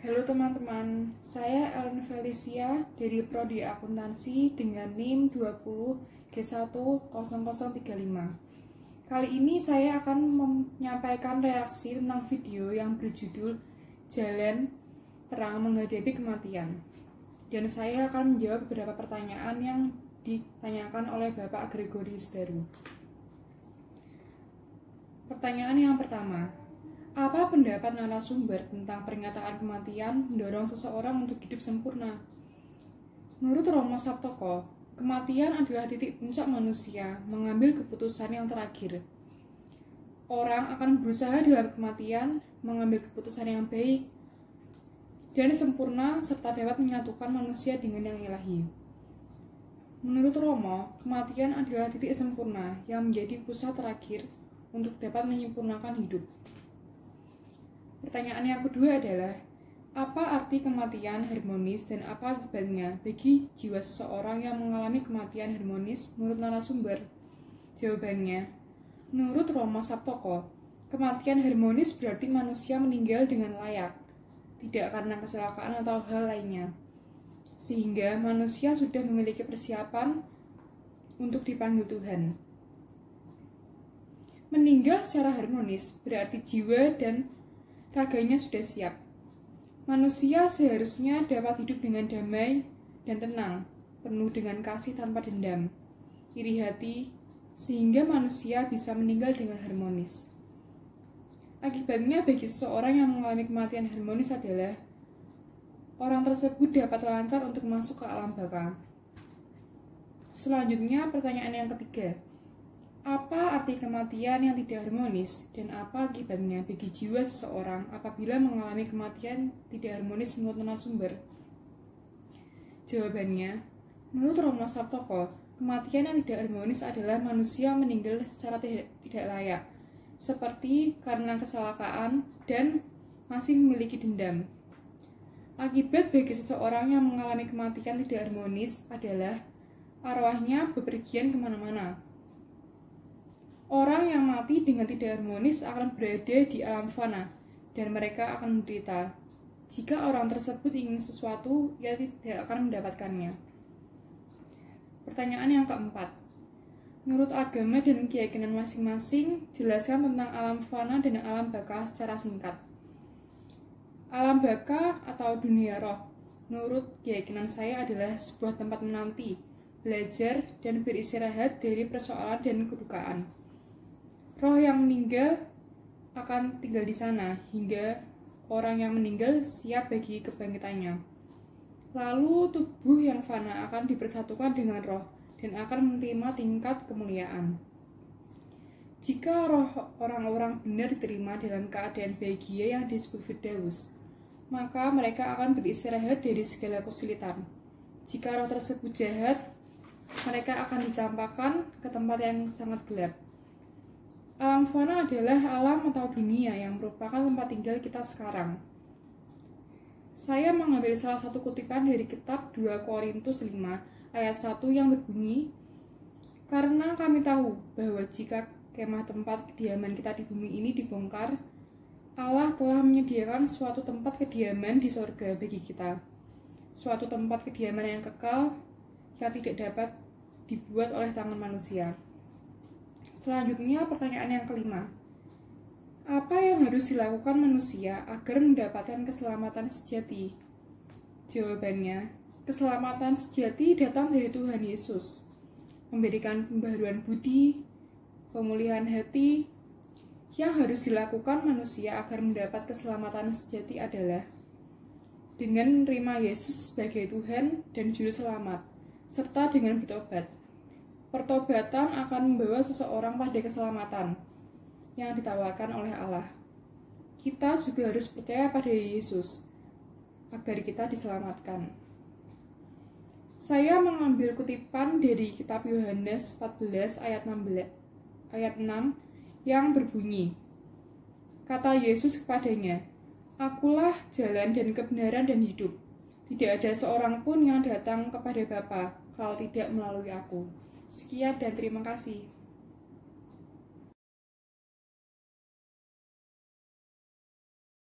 Halo teman-teman, saya Ellen Felicia dari Prodi Akuntansi dengan NIM 20G10035. Kali ini saya akan menyampaikan reaksi tentang video yang berjudul Jalan Terang Menghadapi Kematian. Dan saya akan menjawab beberapa pertanyaan yang ditanyakan oleh Bapak Gregorius Daru. Pertanyaan yang pertama, apa pendapat narasumber tentang pernyataan kematian mendorong seseorang untuk hidup sempurna? Menurut Romo Saptoko, kematian adalah titik puncak manusia mengambil keputusan yang terakhir. Orang akan berusaha dalam kematian mengambil keputusan yang baik dan sempurna serta dapat menyatukan manusia dengan yang ilahi. Menurut Romo, kematian adalah titik sempurna yang menjadi pusat terakhir untuk dapat menyempurnakan hidup. Pertanyaan yang kedua adalah, apa arti kematian harmonis dan apa akibatnya bagi jiwa seseorang yang mengalami kematian harmonis menurut narasumber? Jawabannya, menurut Romo Saptoko, kematian harmonis berarti manusia meninggal dengan layak, tidak karena kecelakaan atau hal lainnya, sehingga manusia sudah memiliki persiapan untuk dipanggil Tuhan. Meninggal secara harmonis berarti jiwa dan raganya sudah siap. Manusia seharusnya dapat hidup dengan damai dan tenang, penuh dengan kasih tanpa dendam, iri hati, sehingga manusia bisa meninggal dengan harmonis. Akibatnya bagi seseorang yang mengalami kematian harmonis adalah orang tersebut dapat lancar untuk masuk ke alam baka. Selanjutnya, pertanyaan yang ketiga, apa arti kematian yang tidak harmonis dan apa akibatnya bagi jiwa seseorang apabila mengalami kematian tidak harmonis menurut narasumber? Jawabannya, menurut Romo Saptoko, kematian yang tidak harmonis adalah manusia meninggal secara tidak layak, seperti karena kecelakaan dan masih memiliki dendam. Akibat bagi seseorang yang mengalami kematian tidak harmonis adalah arwahnya bepergian kemana-mana. Orang yang mati dengan tidak harmonis akan berada di alam fana, dan mereka akan menderita. Jika orang tersebut ingin sesuatu, ia tidak akan mendapatkannya. Pertanyaan yang keempat, menurut agama dan keyakinan masing-masing, jelaskan tentang alam fana dan alam baka secara singkat. Alam baka atau dunia roh, menurut keyakinan saya adalah sebuah tempat menanti, belajar, dan beristirahat dari persoalan dan kedukaan. Roh yang meninggal akan tinggal di sana hingga orang yang meninggal siap bagi kebangkitannya. Lalu tubuh yang fana akan dipersatukan dengan roh dan akan menerima tingkat kemuliaan. Jika roh orang-orang benar diterima dalam keadaan bahagia yang disebut Firdaus, maka mereka akan beristirahat dari segala kesulitan. Jika roh tersebut jahat, mereka akan dicampakkan ke tempat yang sangat gelap. Alam fana adalah alam atau dunia yang merupakan tempat tinggal kita sekarang. Saya mengambil salah satu kutipan dari kitab 2 Korintus 5 ayat 1 yang berbunyi, karena kami tahu bahwa jika kemah tempat kediaman kita di bumi ini dibongkar, Allah telah menyediakan suatu tempat kediaman di sorga bagi kita, suatu tempat kediaman yang kekal yang tidak dapat dibuat oleh tangan manusia. Selanjutnya, pertanyaan yang kelima. Apa yang harus dilakukan manusia agar mendapatkan keselamatan sejati? Jawabannya, keselamatan sejati datang dari Tuhan Yesus, memberikan pembaharuan budi, pemulihan hati. Yang harus dilakukan manusia agar mendapat keselamatan sejati adalah dengan menerima Yesus sebagai Tuhan dan Juru Selamat, serta dengan bertobat. Pertobatan akan membawa seseorang pada keselamatan yang ditawarkan oleh Allah. Kita juga harus percaya pada Yesus agar kita diselamatkan. Saya mengambil kutipan dari kitab Yohanes 14 ayat 6 yang berbunyi, kata Yesus kepadanya, Akulah jalan dan kebenaran dan hidup. Tidak ada seorang pun yang datang kepada Bapa kalau tidak melalui aku. Sekian dan terima kasih.